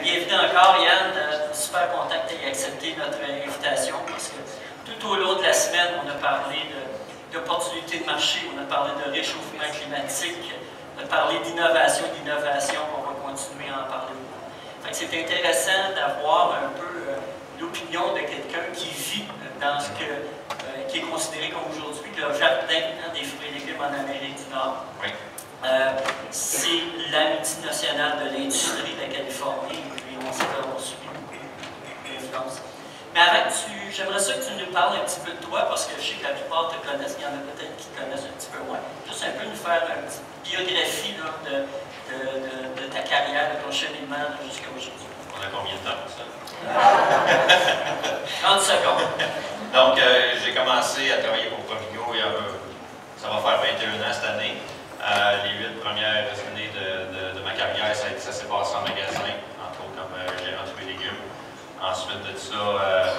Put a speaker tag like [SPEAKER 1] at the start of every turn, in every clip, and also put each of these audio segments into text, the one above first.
[SPEAKER 1] Bienvenue encore, Yann. Super content que tu aies accepté notre invitation parce que tout au long de la semaine, on a parlé d'opportunités de marché, on a parlé de réchauffement climatique, on a parlé d'innovation, on va continuer à en parler beaucoup. C'est intéressant d'avoir un peu l'opinion de quelqu'un qui vit dans ce qui est considéré comme aujourd'hui le jardin des fruits et légumes en Amérique du Nord.
[SPEAKER 2] Oui.
[SPEAKER 1] C'est la multinationale de l'industrie de la Californie, et puis on subit beaucoup d'influence. Mais avant que j'aimerais ça que tu nous parles un petit peu de toi, parce que je sais que la plupart te connaissent, il y en a peut-être qui te connaissent un petit peu moins. Juste un peu nous faire une petite biographie là, de ta carrière, de ton cheminement jusqu'à aujourd'hui.
[SPEAKER 2] On a combien de temps pour ça?
[SPEAKER 1] 30 secondes.
[SPEAKER 2] Donc, j'ai commencé à travailler pour Provigo ça va faire 21 ans cette année. Les 8 premières années de ma carrière, ça s'est passé en magasin, entre autres comme gérant de fruits et légumes. Ensuite de ça,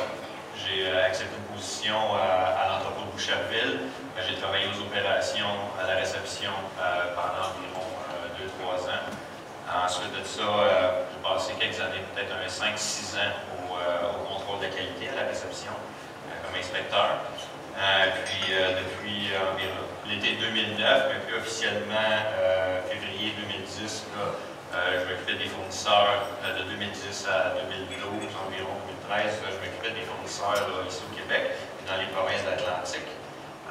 [SPEAKER 2] j'ai accepté une position à l'entrepôt de Boucherville. J'ai travaillé aux opérations, à la réception pendant environ 2-3 ans. Ensuite de ça, j'ai passé quelques années, peut-être 5-6 ans au contrôle de la qualité à la réception comme inspecteur. Puis depuis environ l'été 2009, mais plus officiellement février 2010, là, je m'occupais des fournisseurs de 2010 à 2012, environ 2013, je m'occupais des fournisseurs là, ici au Québec et dans les provinces de l'Atlantique.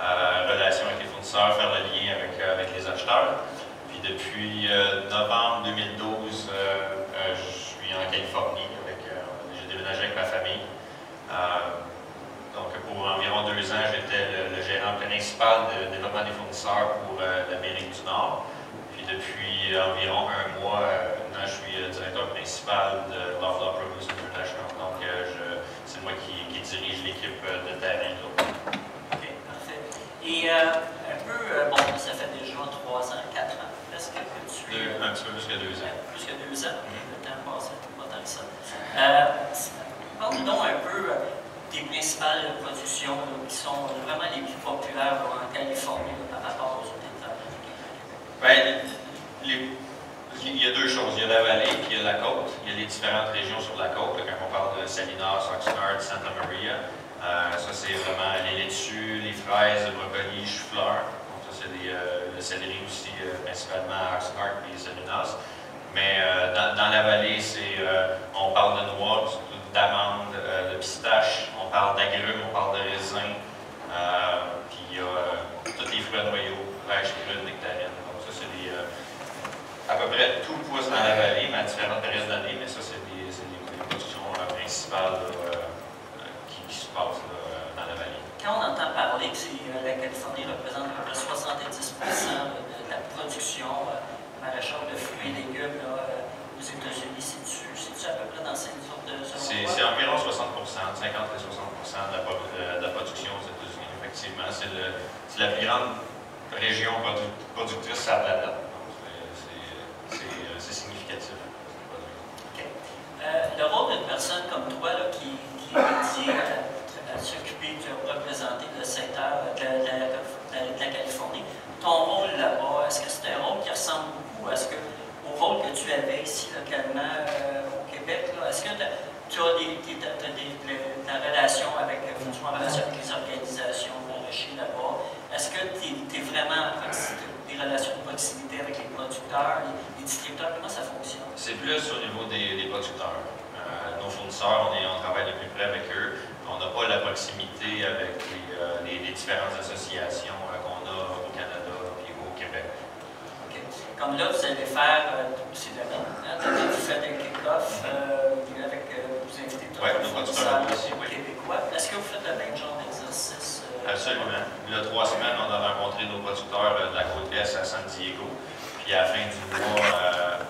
[SPEAKER 2] Relation avec les fournisseurs, faire le lien avec les acheteurs. Puis depuis novembre 2012, je suis en Californie, j'ai déménagé avec ma famille. Donc, pour environ 2 ans, j'étais le gérant principal de développement des fournisseurs pour l'Amérique du Nord. Puis depuis environ 1 mois, maintenant, je suis directeur principal de Loblaw Produce International. Donc, c'est moi qui dirige l'équipe de terrain.
[SPEAKER 1] OK, parfait. Et un peu, bon, ça fait déjà 3 ans, 4 ans. Est-ce que tu...
[SPEAKER 2] Un petit peu plus que 2 ans.
[SPEAKER 1] Plus que 2 ans. Le temps passe pas tant que ça. Parle-nous donc un peu des principales productions qui sont vraiment les plus populaires en Californie par rapport aux autres États.
[SPEAKER 2] Bien, il y a 2 choses. Il y a la vallée et il y a la côte. Il y a les différentes régions sur la côte. Là, quand on parle de Salinas, Oxnard, Santa Maria, ça c'est vraiment les laitues, les fraises, le brocoli, les choux-fleurs. Donc ça c'est le céleri aussi, principalement à Oxnard et Salinas. Mais dans la vallée, on parle de noix, d'amandes, de pistaches, on parle d'agrumes, on parle de raisins, puis il y a tous les fruits à noyaux, fraîches, prunes, nectarines. Donc ça, c'est à peu près tout pousse dans la vallée, mais à différentes périodes d'année, mais ça, c'est les productions principales qui se passent dans la vallée.
[SPEAKER 1] Quand on entend parler que la Californie représente à peu près 70% de la production maraîchère de fruits et légumes aux États-Unis, c'est-tu à peu près dans cette sorte de...
[SPEAKER 2] C'est environ 60%, 50 à 60% de la production aux États-Unis, effectivement. C'est la plus grande région productrice sur la planète. C'est significatif.
[SPEAKER 1] OK. Le rôle d'une personne comme toi là, qui est dédiée à s'occuper de représenter le secteur de la Californie, ton rôle là-bas, est-ce que c'est un rôle qui ressemble beaucoup au rôle que tu avais ici localement au Québec? Est-ce que tu as ta relation avec les organisations maraîchers là-bas? Est-ce que tu es vraiment des relations de proximité avec les producteurs, les distributeurs? Comment ça fonctionne?
[SPEAKER 2] C'est plus au niveau des producteurs. Nos fournisseurs, on travaille de plus près avec eux. On n'a pas la proximité avec les différentes associations qu'on a au Canada et au Québec.
[SPEAKER 1] Okay. Comme là, vous allez faire ces domaines. Vous faites un kick-off avec vous invitez tous les fournisseurs québécois. Est-ce que vous faites le même genre d'exercice?
[SPEAKER 2] Absolument. Il y a 3 semaines, on a rencontré nos producteurs de la côte est à San Diego. Puis à la fin du mois,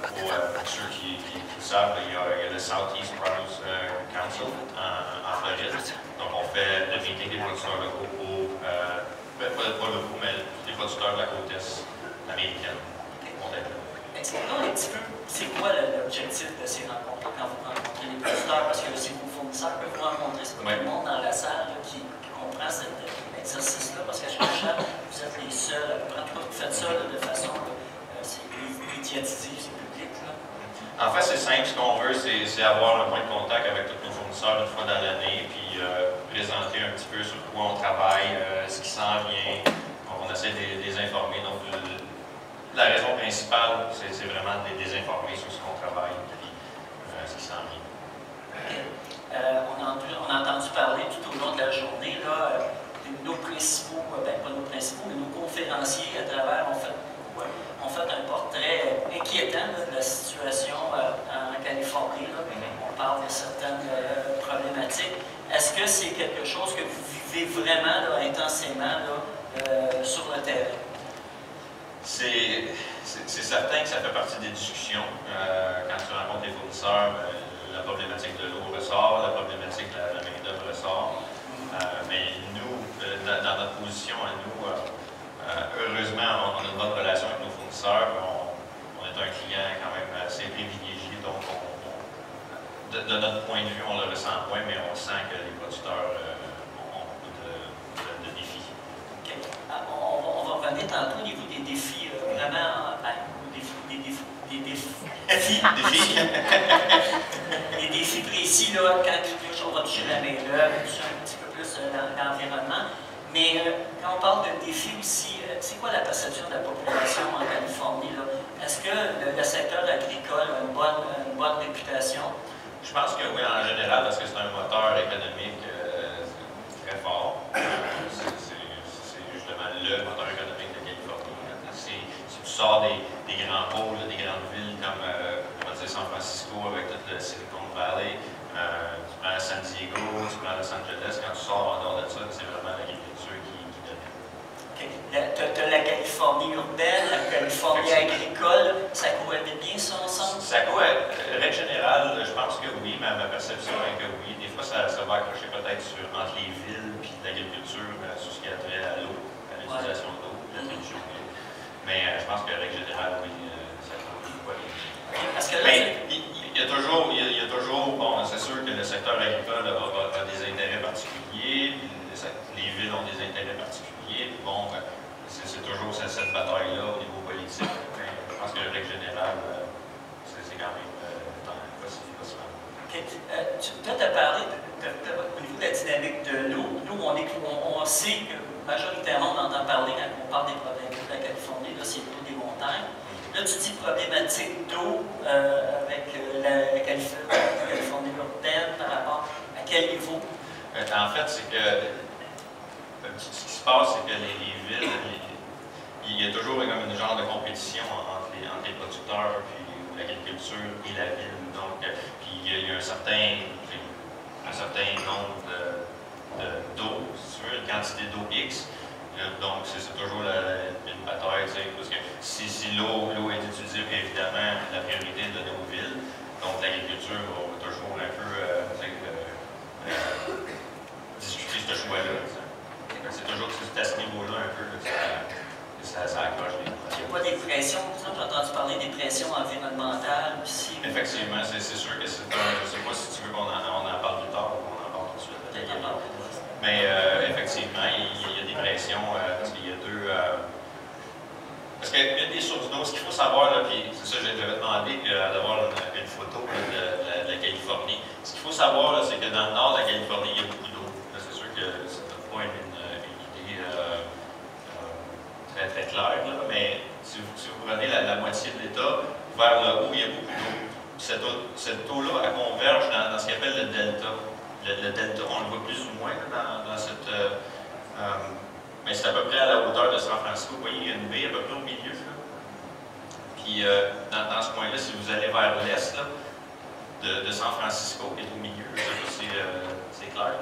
[SPEAKER 2] pour ceux qui le savent, il y a le Southeast Produce Council en Floride. Donc on fait le meeting des producteurs locaux, pas locaux, mais des producteurs de la côte est américaine.
[SPEAKER 1] Explique-nous un petit peu, c'est quoi l'objectif de ces rencontres quand vous rencontrez les producteurs? Parce que c'est vos fournisseurs que vous rencontrez, c'est pas tout le monde dans la salle qui comprend cet exercice-là, parce qu'à chaque fois, vous êtes les seuls, en tout cas, vous faites ça de façon médiatisée, c'est public. Là.
[SPEAKER 2] En fait, c'est simple. Ce qu'on veut, c'est avoir un point de contact avec tous nos fournisseurs une fois dans l'année, puis présenter un petit peu sur quoi on travaille, ce qui s'en vient. On essaie de les informer. Donc, la raison principale, c'est vraiment de les informer sur ce qu'on travaille et ce qui s'en vient.
[SPEAKER 1] On a entendu parler tout au long de la journée, là, de nos principaux, pas nos principaux, mais nos conférenciers à travers ont fait un portrait inquiétant là, de la situation en Californie. Là. On parle de certaines problématiques. Est-ce que c'est quelque chose que vous vivez vraiment là, intensément là, sur le terrain?
[SPEAKER 2] C'est certain que ça fait partie des discussions. Quand tu rencontres les fournisseurs, la problématique de l'eau ressort, la problématique de la main-d'œuvre ressort. Mais nous, dans notre position à nous, heureusement, on a une bonne relation avec nos fournisseurs. On est un client quand même assez privilégié, donc de notre point de vue, on le ressent moins, mais on sent que les producteurs ont beaucoup de défis.
[SPEAKER 1] Okay. On va revenir tantôt au niveau des défis, vraiment, des défis précis, là, quand on va toucher la main-d'œuvre, toucher un petit peu plus l'environnement. Mais quand on parle de défis aussi, c'est quoi la perception de la population en Californie? Est-ce que le secteur agricole a une bonne réputation?
[SPEAKER 2] Je pense que oui, en général, parce que c'est un moteur économique très fort. C'est justement le moteur économique de Californie. Si tu sors des grands pôles, des grandes villes comme San Francisco avec tout le Silicon Valley, tu prends San Diego, tu prends Los Angeles, quand tu sors en dehors de ça, c'est vraiment l'agriculture qui domine.
[SPEAKER 1] Okay. Tu as la Californie urbaine, la Californie agricole, ça cohabite bien ça ensemble?
[SPEAKER 2] Ça cohabite, règle générale, je pense que oui, ma perception est que oui. Des fois, ça va accrocher peut-être entre les villes et l'agriculture, sur ce qui a trait à l'eau, à l'utilisation de l'eau, l'attribution de l'eau. Mais je pense que règle générale, oui, ça cohabite. Mais il y a toujours, bon, c'est sûr que le secteur agricole a des intérêts particuliers, les villes ont des intérêts particuliers, bon, c'est toujours cette bataille-là au niveau politique, mais je pense que la règle générale, c'est quand même possible.
[SPEAKER 1] Okay. Toi, tu as parlé au niveau de la dynamique de l'eau. Nous, on sait que majoritairement, on entend parler quand on parle des problèmes de la Californie, là, c'est l'eau des montagnes. Là, tu dis problématique d'eau avec la Californie urbaine par rapport à quel niveau?
[SPEAKER 2] En fait, c'est que ce qui se passe, c'est que les villes, il y a toujours comme une genre de compétition entre les producteurs, puis l'agriculture et la ville. Donc, puis il y a un certain nombre d'eau, si tu veux, une quantité d'eau X. Donc, c'est toujours une bataille, parce que si l'eau est utilisée, évidemment, la priorité est de nos villes. Donc, l'agriculture va toujours un peu discuter ce choix-là. C'est toujours à ce niveau-là un peu que ça accroche.
[SPEAKER 1] Il n'y a pas des pressions, par exemple, j'ai entendu parler des pressions environnementales aussi.
[SPEAKER 2] Effectivement, c'est sûr que c'est un. Je ne sais pas si tu veux qu'on en parle plus tard ou qu'on en parle tout de suite. Mais effectivement, il y a des pressions parce qu'il y a deux. Parce qu'une des sources d'eau, ce qu'il faut savoir, là, puis c'est ça, j'avais demandé d'avoir une photo de la Californie. Ce qu'il faut savoir, c'est que dans le nord de la Californie, il y a beaucoup d'eau. C'est sûr que ça ne donne pas une idée très, très claire, là, mais si vous prenez la moitié de l'État, vers le haut, il y a beaucoup d'eau. Cette eau-là, elle converge dans ce qu'on appelle le delta. Le delta, on le voit plus ou moins là, dans cette. Mais c'est à peu près à la hauteur de San Francisco. Vous voyez, il y a une baie à peu près au milieu. Là. Puis dans ce coin-là, si vous allez vers l'est de San Francisco, qui est au milieu, je ne sais pas si c'est clair.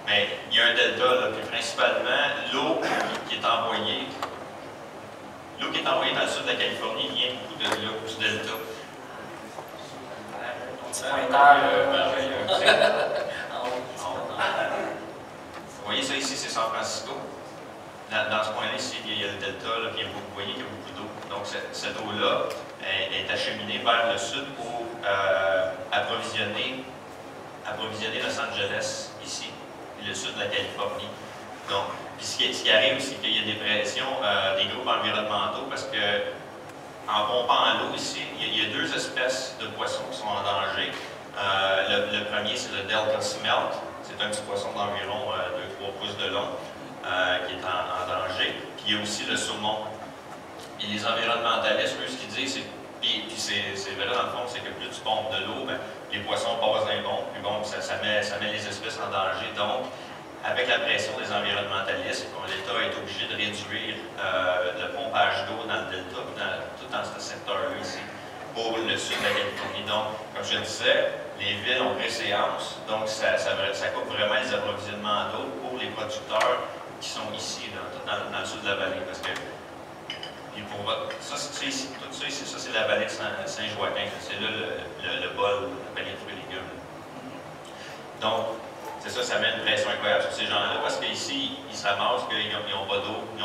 [SPEAKER 2] Mais il y a un delta, là, puis principalement, l'eau qui est envoyée. L'eau qui est envoyée dans le sud de la Californie vient beaucoup de là, du delta. Vous voyez ça ici, c'est San Francisco. Dans ce point-là, ici, il y a le delta, là, puis vous voyez qu'il y a beaucoup d'eau. Donc, cette eau-là est acheminée vers le sud pour approvisionner Los Angeles, ici, et le sud de la Californie. Donc, puis ce qui arrive, c'est qu'il y a des pressions des groupes environnementaux parce que en pompant l'eau ici, il y a deux espèces de poissons qui sont en danger. Le premier, c'est le Delta Smelt. C'est un petit poisson d'environ 2-3 pouces de long qui est en danger. Puis il y a aussi le saumon. Et les environnementalistes, eux, ce qu'ils disent, puis c'est vrai dans le fond, c'est que plus tu pompes de l'eau, ben, les poissons passent d'un bon, puis bon, ça met les espèces en danger. Donc, avec la pression des environnementalistes, l'État est obligé de réduire le pompage d'eau dans le delta, tout dans ce secteur-là ici, pour le sud de la Californie. Donc, comme je le disais, les villes ont préséance, donc ça coupe vraiment les approvisionnements d'eau pour les producteurs qui sont ici, dans le sud de la vallée. Parce que, tout ça ici, ça c'est la vallée de Saint-Joaquin. C'est là le bol, la vallée de fruits et légumes. Donc, c'est ça, ça met une pression incroyable sur ces gens-là, parce qu'ici, ils se ramassent qu'ils n'ont pas d'eau du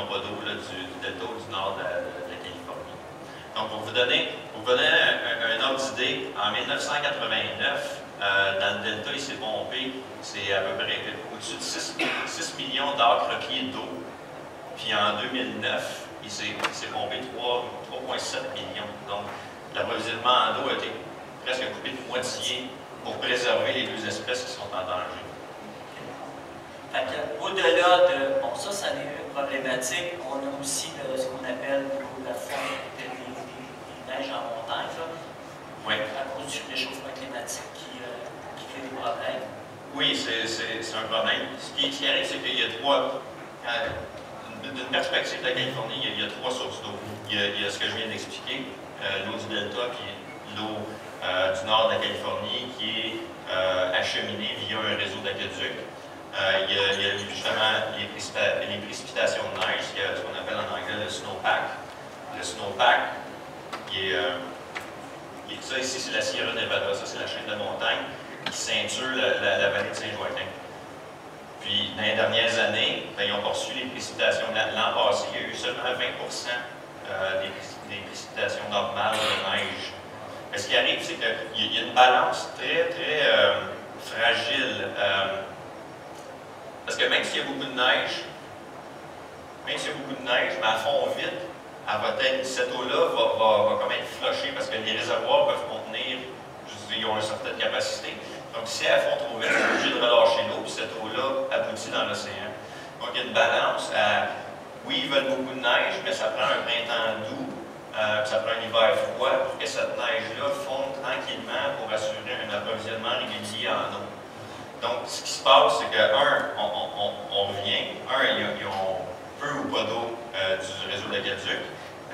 [SPEAKER 2] delta ou du nord de la Californie. Donc, pour vous donner un ordre d'idée, en 1989, dans le delta, il s'est pompé, c'est à peu près au-dessus de 6 millions d'acres-pieds d'eau. Puis en 2009, il s'est pompé 3,7 millions. Donc, l'approvisionnement en eau a été presque coupé de moitié pour préserver les deux espèces qui sont en danger.
[SPEAKER 1] Au-delà de, bon, ça n'est une problématique, on a aussi ce qu'on appelle la fonte des neiges en montagne, là,
[SPEAKER 2] oui.
[SPEAKER 1] À cause du réchauffement climatique qui crée des problèmes.
[SPEAKER 2] Oui, c'est un problème. Ce qui arrive, c'est qu'il y a trois, d'une perspective de la Californie, il y a trois sources d'eau. Il y a ce que je viens d'expliquer, l'eau du delta, puis l'eau du nord de la Californie qui est acheminée via un réseau d'aqueducs. Il y a justement les précipitations de neige, ce qu'on appelle en anglais le snowpack. Le snowpack, ça ici, c'est la Sierra Nevada, ça c'est la chaîne de montagne qui ceinture la vallée de Saint-Joaquin. Puis, dans les dernières années, ils ont poursuivi les précipitations. L'an passé, il y a eu seulement 20% des précipitations normales de neige. Mais ce qui arrive, c'est qu'il y a une balance très, très fragile. Parce que même s'il y a beaucoup de neige, mais elle fond vite, cette eau-là va quand même flusher parce que les réservoirs peuvent contenir, ils ont une certaine capacité. Donc, si elle fond trop vite, c'est obligé de relâcher l'eau, puis cette eau-là aboutit dans l'océan. Donc, il y a une balance à, oui, ils veulent beaucoup de neige, mais ça prend un printemps doux, puis ça prend un hiver froid pour que cette neige-là fonde tranquillement pour assurer un approvisionnement régulier en eau. Donc, ce qui se passe, c'est que, on revient, ils ont peu ou pas d'eau du réseau d'aqueduc.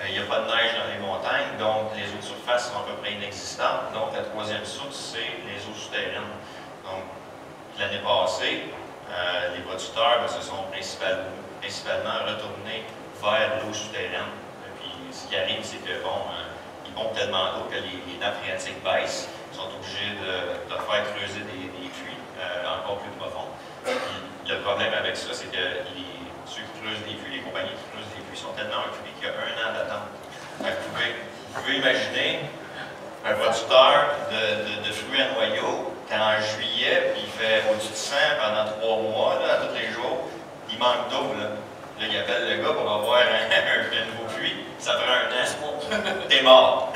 [SPEAKER 2] Il n'y a pas de neige dans les montagnes, donc les eaux de surface sont à peu près inexistantes. Donc, la troisième source, c'est les eaux souterraines. Donc, l'année passée, les producteurs se sont principalement retournés vers l'eau souterraine. Puis, ce qui arrive, c'est que, ils pompent tellement d'eau que les nappes phréatiques baissent. Ils sont obligés de faire creuser des puits encore plus profonds. Puis, le problème avec ça, c'est que ceux qui creusent des puits, les compagnies qui creusent des puits sont tellement occupés qu'il y a 1 an d'attente. Vous pouvez imaginer un producteur de fruits à noyaux, qu'en juillet, puis il fait au-dessus de 100 pendant 3 mois, là, tous les jours, il manque d'eau. Là, il appelle le gars pour avoir un nouveau puits, ça prend 1 an. T'es mort.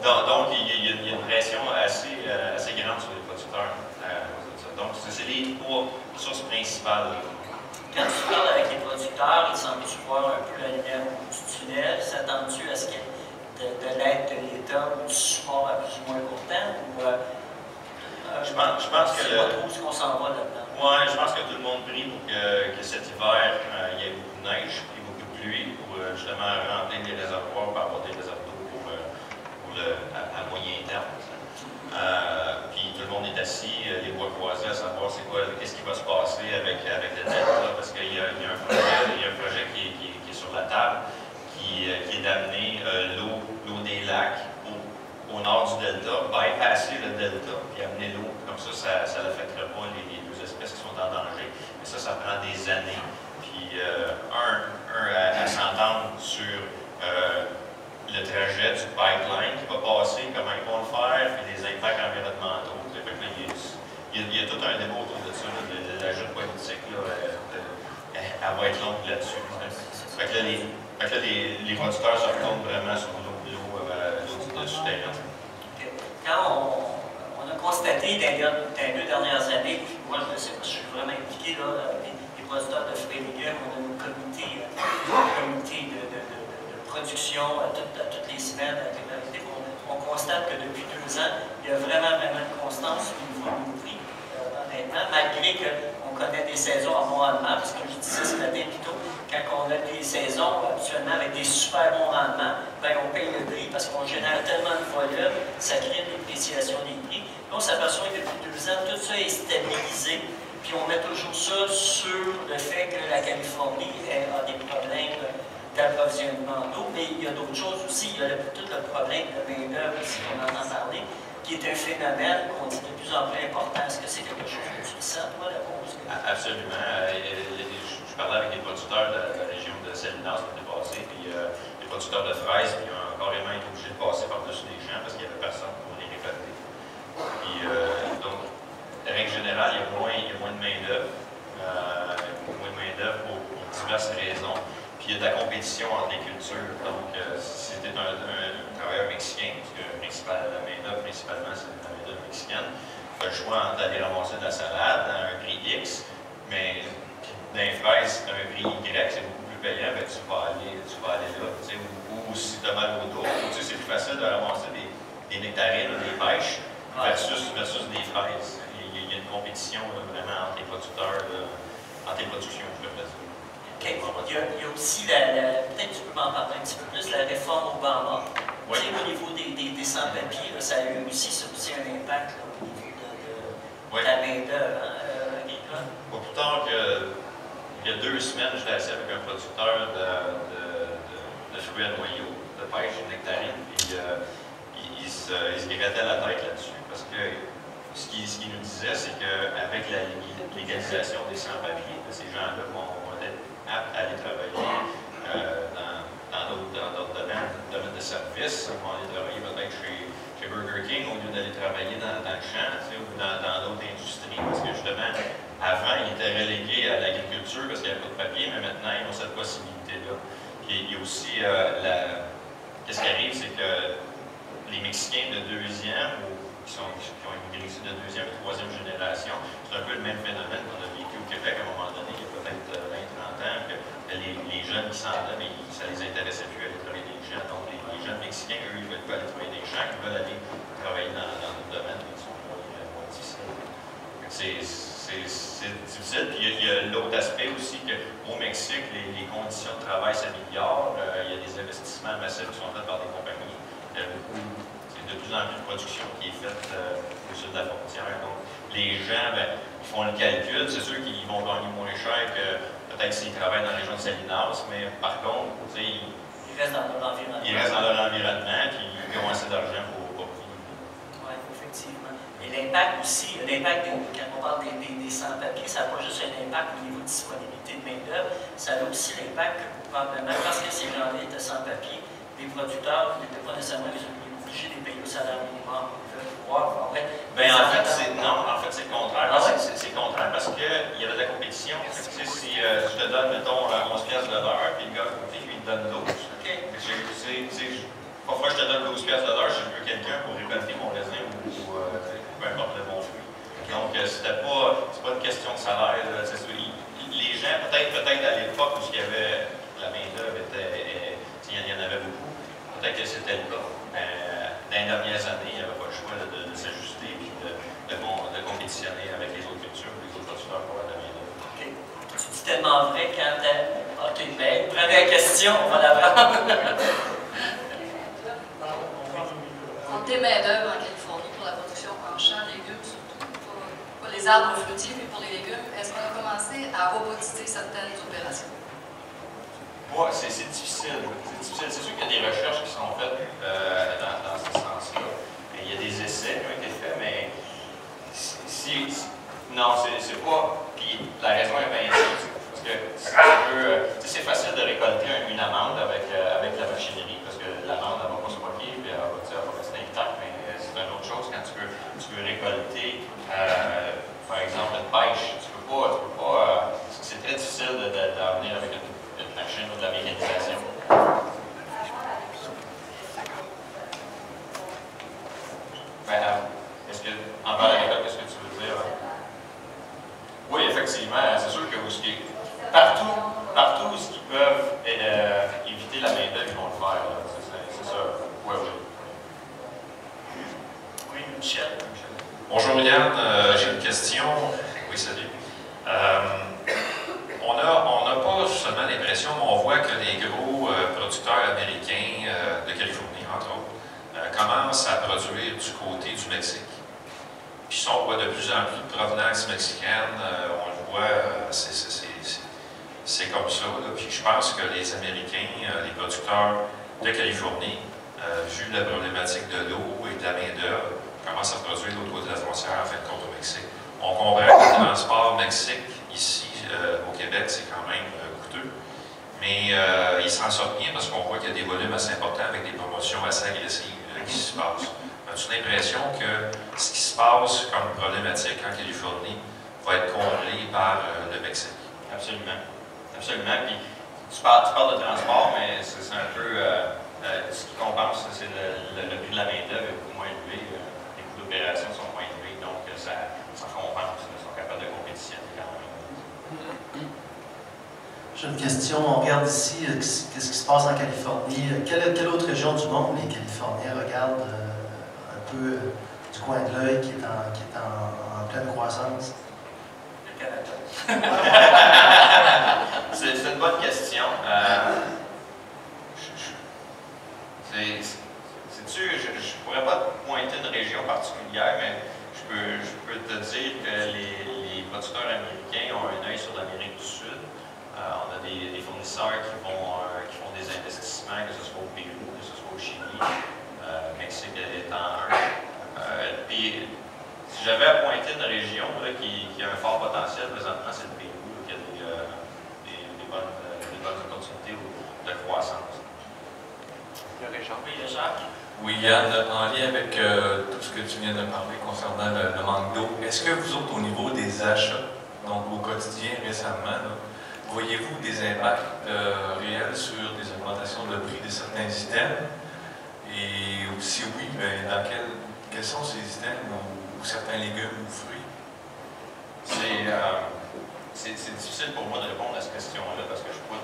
[SPEAKER 2] Donc, il y a une pression assez grande sur les producteurs. Donc, c'est les 3 sources principales.
[SPEAKER 1] Quand tu parles avec les producteurs, ils semblent voir un peu la lumière au bout du tunnel. S'attends-tu à ce qu'il y ait de l'aide de l'État ou du support à plus ou moins court terme?
[SPEAKER 2] Je pense que.
[SPEAKER 1] Je ne sais pas trop ce qu'on s'en va là-dedans.
[SPEAKER 2] Oui, je pense que tout le monde prie pour que cet hiver, il y ait beaucoup de neige et beaucoup de pluie pour justement remplir les réservoirs, pour avoir des réserves d'eau à moyen terme. Puis tout le monde est assis, les bois croisés, à savoir qu'est-ce qui va se passer avec le delta, parce qu'il y a un projet qui est sur la table, qui est d'amener l'eau des lacs au nord du delta, bypasser le delta, puis amener l'eau. Comme ça n'affectera pas les deux espèces qui sont en danger. Mais ça prend des années. Puis, à s'entendre sur le trajet du pipeline qui va passer, comment ils vont le faire, puis les impacts environnementaux. Il y a tout un débat autour de ça, la jeune politique, elle va être longue là-dessus. Fait que là, les producteurs se retournent vraiment sur l'eau terrain.
[SPEAKER 1] Okay. Quand on a constaté dans les 2 dernières années, moi je sais que je suis vraiment impliqué, là, les producteurs de fruits et légumes, on a nos comités de production toutes les semaines avec les variétés. On constate que depuis 2 ans, il y a vraiment une constance au niveau de nos prix, honnêtement, malgré qu'on connaît des saisons à bon rendement, parce que je disais ce matin plutôt, quand on a des saisons habituellement avec des super bons rendements, ben on paye le prix parce qu'on génère tellement de volume, ça crée une dépréciation des prix. Là, on s'aperçoit que depuis 2 ans, tout ça est stabilisé, puis on met toujours ça sur le fait que la Californie a des problèmes d'approvisionnement d'eau, mais il y a d'autres choses aussi. Il y a tout le problème de main-d'œuvre aussi qu'on entend parler, qui est un phénomène qu'on dit de plus en plus important. Est-ce que c'est quelque chose que tu sens, toi, la cause?
[SPEAKER 2] Absolument. Je parlais avec des producteurs de la région de Salinas l'année passée, puis les producteurs de fraises qui ont carrément été obligés de passer par-dessus les champs parce qu'il n'y avait personne pour les récolter. Puis, donc, de règle générale, il y a moins de main-d'œuvre. Pour diverses raisons. Puis il y a de la compétition entre les cultures. Donc, si c'était un travailleur mexicain, parce que la main-d'œuvre principalement, c'est la main-d'œuvre mexicaine, tu as le choix d'aller ramasser de la salade à un prix X, mais dans les fraises, à un prix Y, c'est beaucoup plus payant, ben, tu vas aller là. Ou si tu as mal au dos, c'est plus facile de ramasser des nectarines ou des pêches versus des fraises. Il y a une compétition là, vraiment entre les producteurs, entre les productions, je peux dire.
[SPEAKER 1] Okay. Il y a aussi, peut-être tu peux m'en parler un petit peu plus, la réforme Obama. Oui. Au niveau des sans-papiers, ça a eu aussi un impact là, au niveau de la main-d'œuvre agricole.
[SPEAKER 2] Pas plus tard qu'il y a 2 semaines, j'étais assis avec un producteur de fruits à noyaux, de pêche et de nectarines, puis il se grattait la tête là-dessus parce que ce qu'il nous disait, c'est qu'avec la légalisation des sans-papiers, ces gens-là vont être aptes à aller travailler dans d'autres domaines de services. Ils vont aller travailler peut-être chez Burger King au lieu d'aller travailler dans le champ ou dans d'autres industries. Parce que justement, avant, ils étaient relégués à l'agriculture parce qu'il n'y avait pas de papier, mais maintenant, ils ont cette possibilité-là. Puis il y a aussi, qu'est-ce qui arrive, c'est que les Mexicains de 2e qui ont immigré ici de 2e et 3e génération, c'est un peu le même phénomène qu'on a vécu au Québec à un moment donné, il y a peut-être 20-30 ans, que les jeunes qui s'en allaient, mais ça ne les intéressait plus à aller travailler des champs. Donc les jeunes Mexicains, eux, ils ne veulent pas aller travailler des champs, ils veulent aller travailler dans d'autres domaines qui sont moins difficiles. C'est difficile. Puis il y a l'autre aspect aussi qu'au Mexique, les conditions de travail s'améliorent. Il y a des investissements massifs qui sont faits par des compagnies. De plus en plus de production qui est faite au sud de la frontière. Donc, les gens, ils font le calcul. C'est sûr qu'ils vont gagner moins cher que peut-être s'ils travaillent dans la région de Salinas, mais par contre, ils
[SPEAKER 1] restent dans leur environnement.
[SPEAKER 2] Ils restent dans leur environnement, puis ils ont assez d'argent pour vivre.
[SPEAKER 1] Oui, effectivement. Et l'impact aussi, quand on parle des sans-papiers, ça n'a pas juste un impact au niveau de disponibilité de main-d'œuvre, ça a aussi l'impact que probablement, parce que ces gens-là étaient sans-papiers, les producteurs n'étaient pas nécessairement obligés de payer le salaire minimum. En fait,
[SPEAKER 2] c'est le contraire. C'est le contraire parce qu'il y avait de la compétition. Si je te donne, mettons, 11 piastres de l'heure, puis le gars à côté, lui, il te donne 12. Parfois, je te donne 12 piastres de l'heure, j'ai vu quelqu'un pour récolter mon raisin ou peu importe le bon fruit. Donc, c'est pas une question de salaire. Les gens, peut-être à l'époque où il y avait la main-d'œuvre, il y en avait beaucoup, peut-être que c'était le cas. Dans les dernières années, il n'y avait pas le choix de s'ajuster et de compétitionner avec les autres cultures, les autres producteurs pour la main-d'œuvre.
[SPEAKER 1] Okay. Tu dis tellement vrai quand OK, bien, première question, on va la prendre.
[SPEAKER 3] Compter main-d'œuvre en Californie pour la production en champs, légumes, surtout pas les arbres fruitiers, mais pour les légumes, est-ce qu'on a commencé à robotiser certaines opérations?
[SPEAKER 2] Oui, c'est difficile. C'est sûr qu'il y a des recherches qui sont faites dans ce sens-là. Il y a des essais qui ont été faits, mais non, c'est pas. Puis la raison est bien simple. Parce que c'est facile de récolter une amande avec la machinerie, parce que l'amande, elle ne va pas se moquer, puis elle va rester intacte, mais c'est une autre chose quand tu veux récolter, par exemple, une pêche. Tu peux pas c'est très difficile d'en venir avec une machine ou de la mécanisation. effectivement, c'est sûr que partout où ils peuvent éviter la main-d'œuvre, ils vont le faire. C'est ça. Oui, oui.
[SPEAKER 1] Oui, Michel.
[SPEAKER 4] Bonjour Yann, j'ai une question. Oui, salut. On n'a pas seulement l'impression, mais on voit que les gros producteurs américains de Californie, entre autres, commencent à produire du côté du Mexique. Puis on voit de plus en plus de provenance mexicaine, on le voit, c'est comme ça. Là. Puis je pense que les Américains, les producteurs de Californie, vu la problématique de l'eau et de la main-d'œuvre, commencent à produire de l'autre côté de la frontière, en fait, contre le Mexique. On comprend que le transport Mexique, ici, au Québec, c'est quand même coûteux. Mais ils s'en sortent bien parce qu'on voit qu'il y a des volumes assez importants avec des promotions assez agressives qui se passent. As-tu l'impression que ce qui se passe comme problématique en Californie va être comblé par le Mexique?
[SPEAKER 2] Absolument. Absolument. Puis tu parles de transport, mais c'est un peu ce qui compense, c'est le prix de la main-d'œuvre est beaucoup moins élevé. Les coûts d'opération sont moins élevés, donc ça compense. Ils sont capables de compétitionner quand même.
[SPEAKER 5] J'ai une question. On regarde ici, qu'est-ce qui se passe en Californie? Quelle autre région du monde les Californiens regardent un peu du coin de l'œil qui est en pleine croissance?
[SPEAKER 1] Le Canada.
[SPEAKER 2] C'est une bonne question. Je ne pourrais pas pointer une région particulière, mais je peux te dire que les producteurs américains ont un œil sur l'Amérique du Sud. On a des fournisseurs qui font des investissements, que ce soit au Pérou, que ce soit au Chili, Mexique étant un. Puis, si j'avais à pointer une région là, qui a un fort potentiel présentement, c'est le Pérou, là, qui a des bonnes opportunités de croissance.
[SPEAKER 1] Oui, le Jacques.
[SPEAKER 6] Oui, Yann, en lien avec tout ce que tu viens de parler concernant le manque d'eau, est-ce que vous autres, au niveau des achats, donc au quotidien récemment, voyez-vous des impacts réels sur des augmentations de prix de certains items? Et si oui, bien, quels sont ces items ou certains légumes ou fruits?
[SPEAKER 2] C'est difficile pour moi de répondre à cette question-là parce que je ne suis pas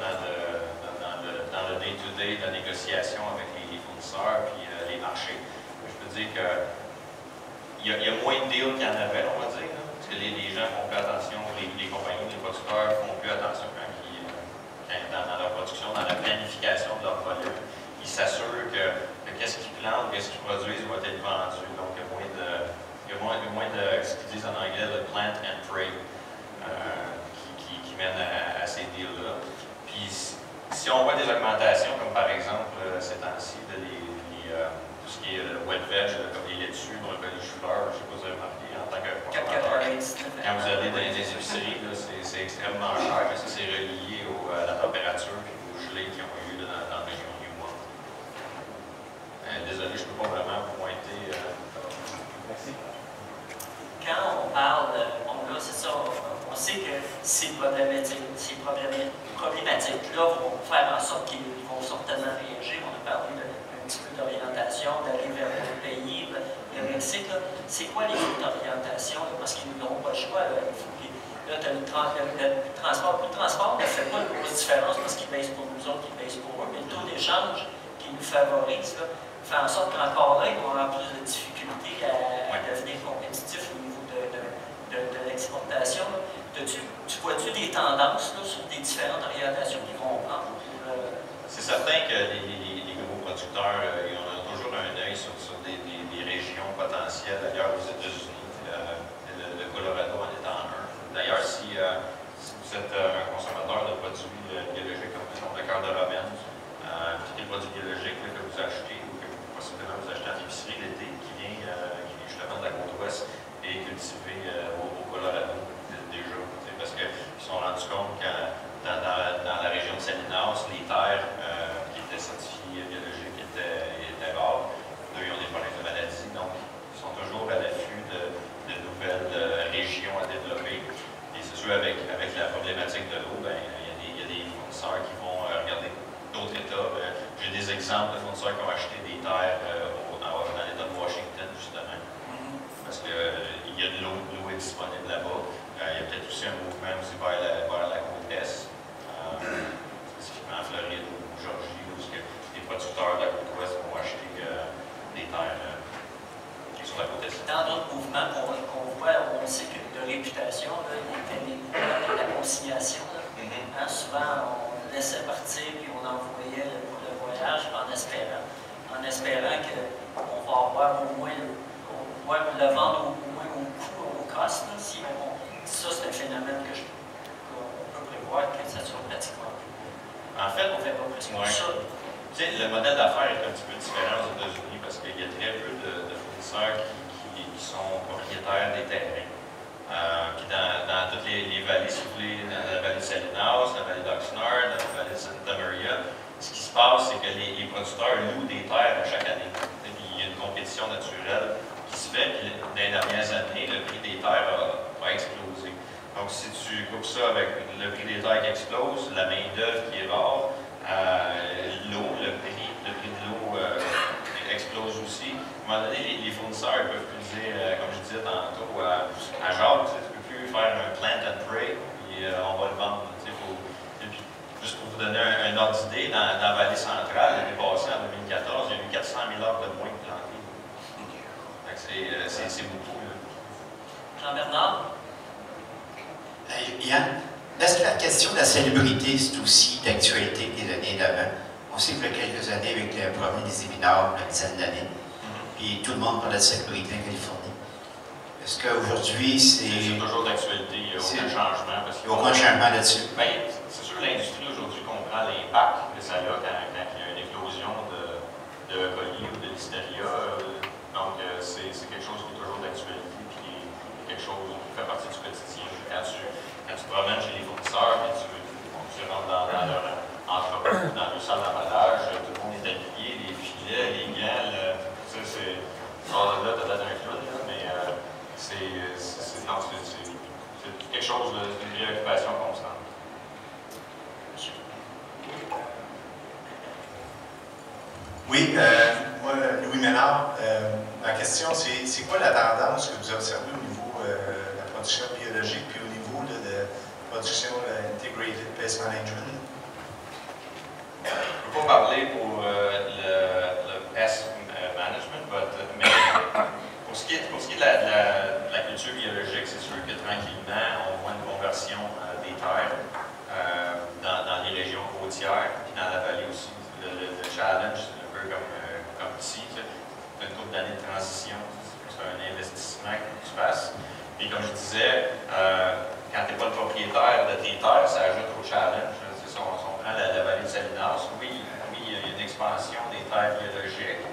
[SPEAKER 2] dans le day-to-day de la négociation avec les fournisseurs et les marchés. Je peux dire qu'il y a moins de deals qu'il y en avait, on va dire, là, parce que les gens font plus attention, les compagnies, les producteurs font plus attention quand dans leur production, dans la planification de leur volume. Ils s'assurent que qu'est-ce qu'ils plantent, qu'est-ce qu'ils produisent va être vendu. Donc, il y a moins de ce qu'ils disent en anglais, le plant and pray, qui mène à ces deals-là. Puis, si on voit des augmentations, comme par exemple ces temps-ci, tout ce qui est wet veg, comme les laitues, brocolis, choux-fleurs, je ne sais pas si vous avez remarqué, en tant que consommateur, quand vous allez dans les épiceries, c'est extrêmement cher, mais ça c'est relié à la température et aux gelées qui ont eu dans la région du Newmont. Désolé, je ne peux pas vraiment vous pointer. Merci.
[SPEAKER 1] Quand on parle, c'est ça, on sait que ces problématiques-là vont faire en sorte qu'ils vont certainement réagir. On a parlé un petit peu d'orientation, d'aller vers d'autres pays, le Mexique. C'est quoi les autres orientations? Parce qu'ils n'auront pas le choix. Là, tu as le transport. Le transport ne fait pas une grosse différence parce qu'il baisse pour nous autres, il baisse pour eux, mais le taux d'échange qui nous favorise fait en sorte qu'encore là, ils vont avoir plus de difficultés à devenir compétitifs au niveau de l'exportation. Tu vois-tu des tendances là, sur des différentes orientations qu'ils vont prendre?
[SPEAKER 2] C'est certain que les gros producteurs, ils ont toujours un œil sur des régions potentielles. D'ailleurs, aux États-Unis, le Colorado en étant un. D'ailleurs, si vous êtes un consommateur de produits biologiques comme le cœur de Robin, tous les produits biologiques que vous achetez ou que possiblement vous achetez en épicerie l'été, qui vient justement de la côte ouest et cultivé au Colorado déjà. Parce qu'ils se sont rendus compte que dans la région de Salinas, les terres qui étaient certifiées biologiques étaient rares. Eux, ils ont des problèmes de maladie, donc ils sont toujours à l'affût de nouvelles régions à développer. Et c'est sûr, avec la problématique de l'eau, il y a des fournisseurs qui vont regarder d'autres États. J'ai des exemples de fournisseurs qui ont acheté des terres dans l'État de Washington, justement, parce qu'il y a de l'eau est disponible là-bas. Il y a peut-être aussi un mouvement
[SPEAKER 1] le vendre au moins au coût, au cost. Là, si ça, c'est un phénomène qu'on peut prévoir que ça soit pratiquement plus.
[SPEAKER 2] En fait,
[SPEAKER 1] On ne fait pas plus que ça.
[SPEAKER 2] Tu sais, le modèle d'affaires est un petit peu différent aux États-Unis parce qu'il y a très peu de fournisseurs qui sont propriétaires des terrains. Puis dans toutes les vallées, si vous voulez, dans la vallée de Salinas, la vallée d'Oxnard, la vallée de Santa Maria, ce qui se passe, c'est que les producteurs louent des terres à chaque année. Puis il y a une compétition naturelle qui se fait, puis dans les dernières années, le prix des terres a explosé. Donc, si tu coupes ça avec le prix des terres qui explose, la main-d'œuvre qui est rare, l'eau, le prix de l'eau explose aussi. À un moment donné, les fournisseurs peuvent plus dire, comme je disais tantôt, à Jacques, tu ne peux plus faire un plant and pray, puis on va le vendre. Juste pour vous donner un ordre d'idée, dans la vallée centrale, l'année passée, en 2014, il y a eu 400 000 arbres de moins plantés. C'est beaucoup.
[SPEAKER 1] Jean-Bernard?
[SPEAKER 7] Yann, est-ce que la question de la salubrité, c'est aussi d'actualité des années d'avant? On sait qu'il y a quelques années, avec le problème des éminards, une dizaine d'années, puis tout le monde parlait de salubrité en Californie. Est-ce qu'aujourd'hui,
[SPEAKER 2] c'est toujours d'actualité, il n'y a aucun changement.
[SPEAKER 7] Il n'y a aucun changement là-dessus?
[SPEAKER 2] Bien, c'est sûr que l'industrie aujourd'hui comprend l'impact que ça a quand il y a une éclosion de colis ou de listeria. Donc, c'est quelque chose qui est toujours d'actualité, puis quelque chose qui fait partie du quotidien. Quand tu te promènes chez les fournisseurs, puis tu rentres dans leur entrepôt, dans leur salle d'emballage, tout le monde est habillé, les filets, les gants, tu sais, là, tu as peut-être un clown, mais c'est quelque chose, une préoccupation constante.
[SPEAKER 8] Oui, moi, Louis Ménard, ma question, c'est quoi la tendance que vous observez au niveau de la production biologique puis au niveau de la production Integrated Pest Management?
[SPEAKER 2] Je ne peux pas parler pour le pest management, mais pour ce qui est de la culture biologique, c'est sûr que tranquillement, on voit une conversion des terres dans les régions côtières, puis dans la vallée aussi. Le challenge, c'est un peu comme ici, c'est une couple d'années de transition, c'est un investissement que tu fasses. Puis comme je disais, quand tu n'es pas le propriétaire de tes terres, ça ajoute au challenge. Si on prend la vallée de Salinas, oui, il y a une expansion des terres biologiques,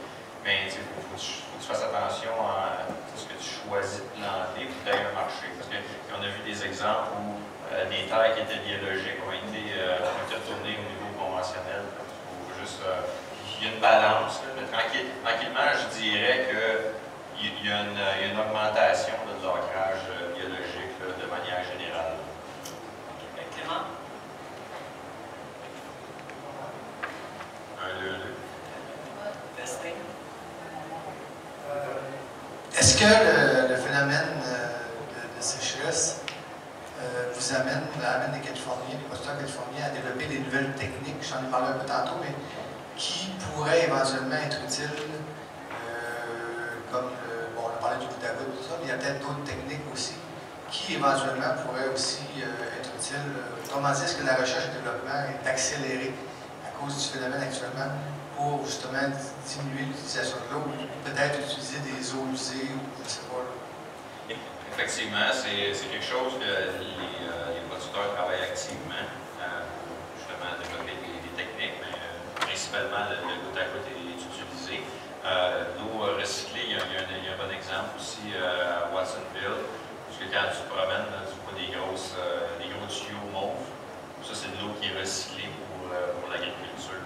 [SPEAKER 2] mais il faut que tu fasses attention à ce que tu choisis de planter pour que tu aies un marché. Parce qu'on a vu des exemples où des terres qui étaient biologiques ont été retournées au niveau conventionnel. Il y a une balance, mais tranquillement, je dirais qu'il y a une augmentation de l'ancrage biologique de manière générale.
[SPEAKER 1] Clément?
[SPEAKER 2] 1, 2, 2.
[SPEAKER 1] Vesting?
[SPEAKER 5] Est-ce que le phénomène de sécheresse vous amène les Californiens, les producteurs californiens, à développer des nouvelles techniques? J'en ai parlé un peu tantôt, mais qui pourraient éventuellement être utiles, comme, on a parlé du goutte à goutte, tout ça, mais il y a peut-être d'autres techniques aussi, qui éventuellement pourraient aussi être utiles. Comment dire, est-ce que la recherche et le développement est accélérée à cause du phénomène actuellement pour justement diminuer l'utilisation de l'eau, peut-être utiliser des eaux usées, ou je ne sais pas.
[SPEAKER 2] Effectivement, c'est quelque chose que les producteurs travaillent activement pour justement développer des techniques, mais principalement le goutte à goutte est utilisé. L'eau recyclée, il y a un bon exemple aussi à Watsonville, parce que quand tu te promènes, tu vois des gros tuyaux mauves. Ça, c'est de l'eau qui est recyclée pour l'agriculture.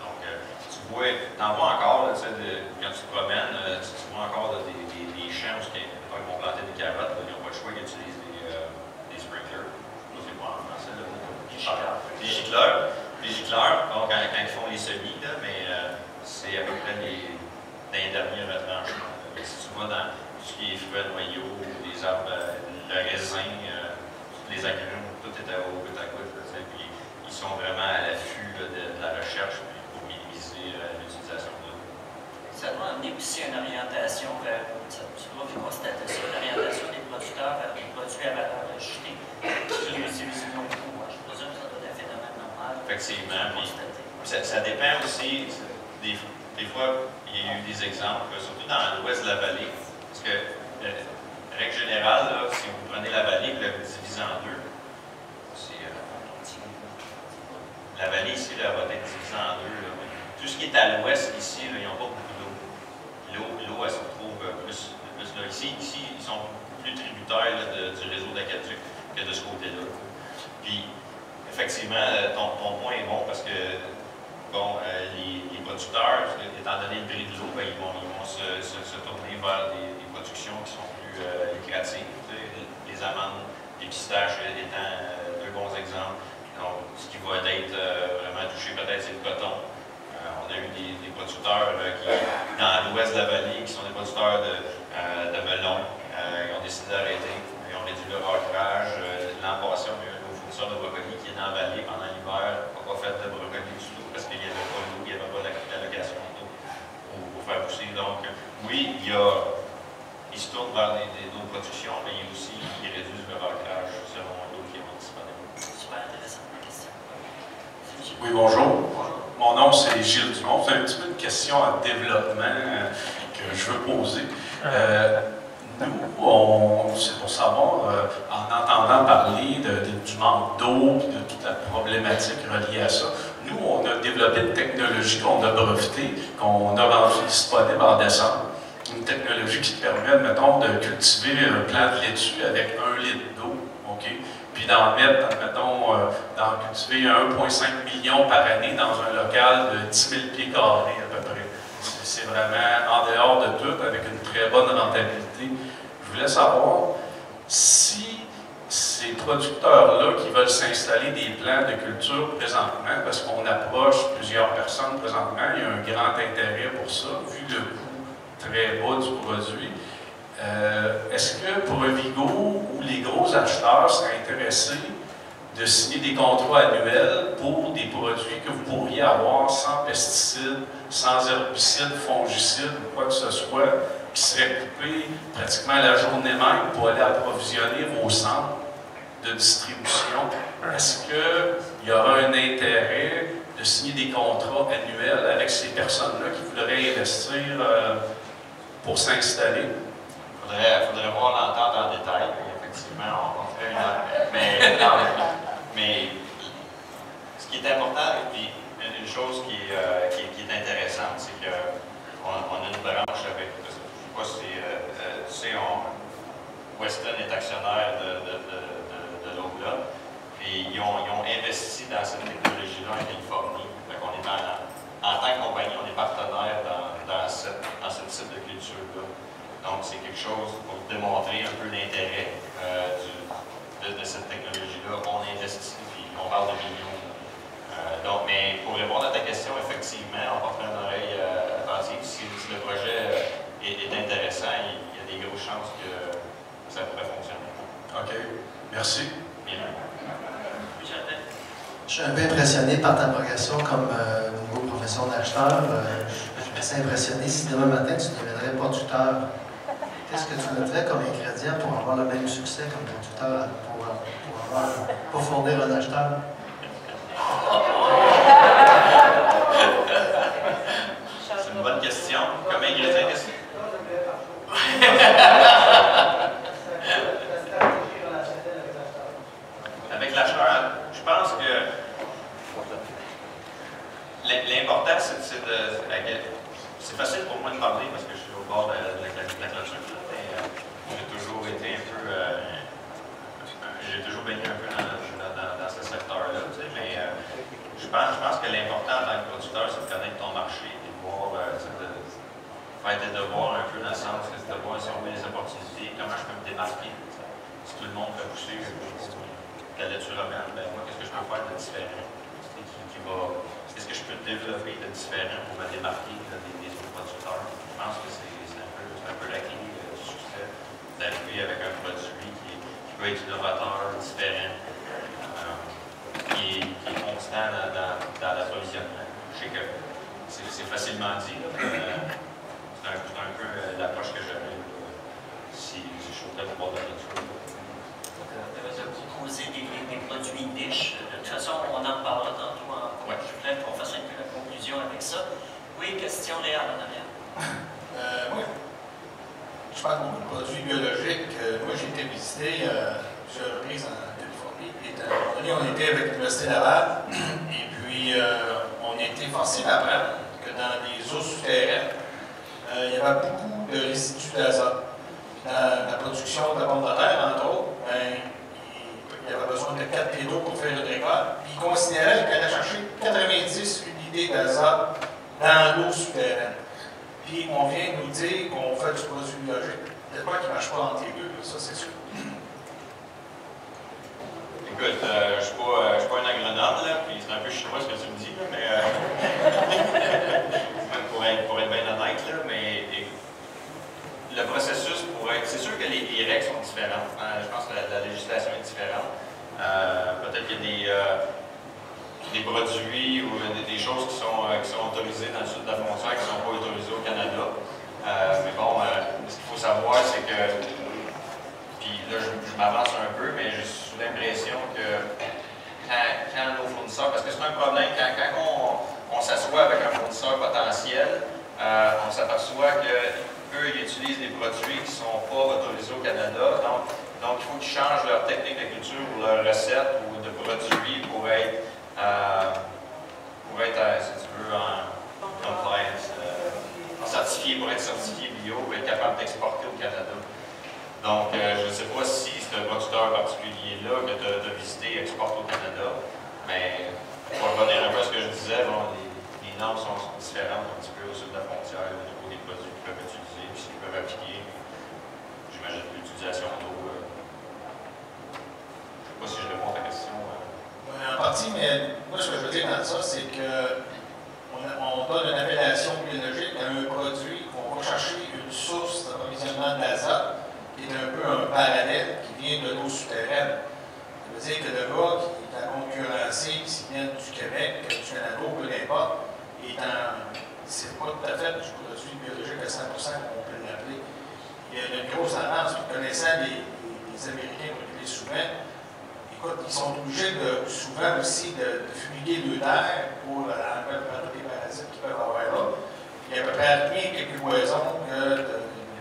[SPEAKER 2] Donc, tu vois, t'en vois encore, là, quand tu te promènes, tu vois encore là, des champs où ils vont planter des carottes, là, ils n'ont pas le choix, ils utilisent des sprinklers. Je ne sais pas en français, des gicleurs. Les gicleurs, donc, quand ils font les semis, là, mais c'est à peu près les derniers retranchements. Si tu vas dans tout ce qui est fruits noyaux, les arbres, le raisin, les agrumes, tout est au goutte à goutte. Puis ils sont vraiment à l'affût de la recherche pour minimiser l'utilisation de l'eau.
[SPEAKER 1] Ça doit amener aussi une orientation vers, tu dois constater ça, l'orientation des producteurs vers des produits à valeur ajoutée qui utilisent non beaucoup. Je présume que ça doit être un phénomène normal.
[SPEAKER 2] Effectivement. Ça dépend aussi, des fois, il y a eu des exemples, surtout dans l'ouest de la vallée, parce que règle générale, là, si vous prenez la vallée, vous la divisez en deux. La vallée ici, là, va être divisée en deux. Là. Tout ce qui est à l'ouest, ici, là, ils n'ont pas beaucoup d'eau. L'eau, elle se retrouve plus là. Ici, ils sont plus tributaires là, du réseau d'Aqueduc que de ce côté-là. Puis, effectivement, ton point est bon parce que, bon, les producteurs, étant donné le prix de l'eau, ben, ils vont se tourner vers des productions qui sont plus lucratives. Les amandes, les pistaches étant deux bons exemples. Donc, ce qui va être vraiment touché, peut-être, c'est le coton. On a eu des producteurs qui, dans l'ouest de la vallée, qui sont des producteurs de melons. Ils ont décidé d'arrêter. Ils ont réduit leur ancrage. L'an passé, on a eu un nouveau fournisseur de brocoli qui est dans la vallée pendant l'hiver. On n'a pas fait de brocoli du tout parce qu'il n'y avait pas d'eau, il n'y avait pas d'allocation d'eau pour faire pousser. Donc, oui, ils se tournent vers d'autres productions, mais aussi, ils réduisent leur ancrage selon l'eau qui est disponible.
[SPEAKER 1] Super intéressant.
[SPEAKER 9] Oui, bonjour. Mon nom, c'est Gilles Dumont. C'est un petit peu une question en développement que je veux poser. Nous, c'est pour savoir, en entendant parler du manque d'eau et de toute la problématique reliée à ça, nous, on a développé une technologie qu'on a brevetée, qu'on a rendue disponible en décembre. Une technologie qui permet, mettons, de cultiver un plant de laitue avec 1 litre d'eau. Okay? Puis d'en mettre, mettons, d'en cultiver 1,5 million par année dans un local de 10 000 pieds carrés à peu près. C'est vraiment en dehors de tout, avec une très bonne rentabilité. Je voulais savoir si ces producteurs-là qui veulent s'installer des plants de culture présentement, parce qu'on approche plusieurs personnes présentement, il y a un grand intérêt pour ça, vu le coût très bas du produit. Est-ce que Provigo ou les gros acheteurs seraient intéressés de signer des contrats annuels pour des produits que vous pourriez avoir sans pesticides, sans herbicides, fongicides ou quoi que ce soit, qui seraient coupés pratiquement la journée même pour aller approvisionner vos centres de distribution? Est-ce qu'il y aura un intérêt de signer des contrats annuels avec ces personnes-là qui voudraient investir pour s'installer?
[SPEAKER 2] Il faudrait voir l'entente en détail. Effectivement, on ferait mais ce qui est important, et puis une chose qui est intéressante, c'est qu'on a une branche avec, je ne sais pas si tu sais, Weston est actionnaire de l'OBLA, et ils ont investi dans cette technologie-là en Californie. Donc on est en tant que compagnie, on est partenaire dans ce type de culture-là. Donc, c'est quelque chose pour démontrer un peu l'intérêt de cette technologie-là. On investit, puis on parle de millions. Mais pour répondre à ta question, effectivement, on porte une oreille attentive. Si le projet est intéressant, il y a des grosses chances que ça pourrait fonctionner.
[SPEAKER 9] OK. Merci.
[SPEAKER 2] Bien.
[SPEAKER 5] Je suis un peu impressionné par ta progression comme nouveau profession d'acheteur. Je suis assez impressionné si demain matin tu deviendrais producteur. Qu'est-ce que tu mettrais comme ingrédient pour avoir le même succès comme producteur, pour fournir un acheteur?
[SPEAKER 2] C'est une bonne question. Comme ingrédient, qu'est-ce que avec l'acheteur, je pense que l'important, c'est facile pour moi de parler parce que je suis au bord de la clôture. J'ai toujours été un peu. J'ai toujours baigné un peu dans ce secteur-là, tu sais, mais je pense que l'important en tant que producteur, c'est de connaître ton marché et de voir, faire tes devoirs un peu dans le sens que c'est de voir si on met des opportunités, comment je peux me démarquer. Si tout le monde fait pousser la laitue romane, ben moi, qu'est-ce que je peux faire de différent? Qu'est-ce que je peux développer de différent pour me démarquer des autres producteurs? Je pense que c'est un peu la clé du succès, d'arriver avec un produit qui peut être innovateur, différent, qui est constant dans l'approvisionnement. Je sais que c'est facilement dit, c'est un peu l'approche que j'avais si je souhaitais pouvoir donner une chose.
[SPEAKER 1] De proposer des produits niches. De toute façon, on en parlera tantôt. Ouais. Je voulais qu'on fasse un peu la conclusion avec ça. Oui, question Léa en arrière.
[SPEAKER 10] Oui. Je parle de produits biologiques. visité plusieurs reprises en Californie. Et à un moment donné, on était avec l'Université Laval, et puis on était forcé d'apprendre que dans les eaux souterraines, il y avait beaucoup de résidus d'azote. Dans la production de la pomme de terre, entre autres, il y avait besoin de 4 pieds d'eau pour faire une récolte. Puis il considérait qu'il allait chercher 90 unités d'azote dans l'eau souterraine. Puis on vient nous dire qu'on fait du produit biologique. Peut-être pas qu'il ne marche pas entre les deux, ça c'est sûr.
[SPEAKER 2] Écoute, je ne suis pas un agronome, là, puis c'est un peu chinois ce que tu me dis, là, mais pour être bien honnête, là, mais le processus pourrait être. C'est sûr que les règles sont différentes. Je pense que la législation est différente. Peut-être qu'il y a des produits ou des choses qui sont autorisées dans le sud de la frontière qui ne sont pas autorisées au Canada. Mais bon, ce qu'il faut savoir, c'est que, puis là je m'avance un peu, mais j'ai sous l'impression que quand nos fournisseurs, parce que c'est un problème, quand on s'assoit avec un fournisseur potentiel, on s'aperçoit qu'eux, ils utilisent des produits qui ne sont pas autorisés au Canada, donc il faut qu'ils changent leur technique de culture ou leur recette ou de produits pour être si tu veux, en compliance, certifié, pour être certifié bio, pour être capable d'exporter au Canada. Donc, je ne sais pas si c'est un producteur particulier-là que tu as visité exporte au Canada, mais pour revenir un peu à ce que je disais, bon, les normes sont différentes un petit peu au sud de la frontière au niveau des produits qu'ils peuvent utiliser, puis qu'ils peuvent appliquer. J'imagine l'utilisation d'eau. Je ne sais pas si je réponds à ta question.
[SPEAKER 10] En partie, mais moi, ce que je veux dire dans ça, c'est qu'on donne une appellation biologique à un produit qu'on va chercher une source d'approvisionnement d'azote qui est un peu un parallèle qui vient de l'eau souterraine. Ça veut dire que le gars qui est à concurrencer, s'il vient du Québec, du Canada, peu importe, c'est pas tout à fait du produit biologique à 100% comme on peut l'appeler. Il y a une grosse avance, connaissant les Américains, on le dit souvent. Ils sont obligés souvent aussi de fumiguer le terre pour enlever tous les parasites qu'ils peuvent avoir là. Il y a à peu près rien que plus poison que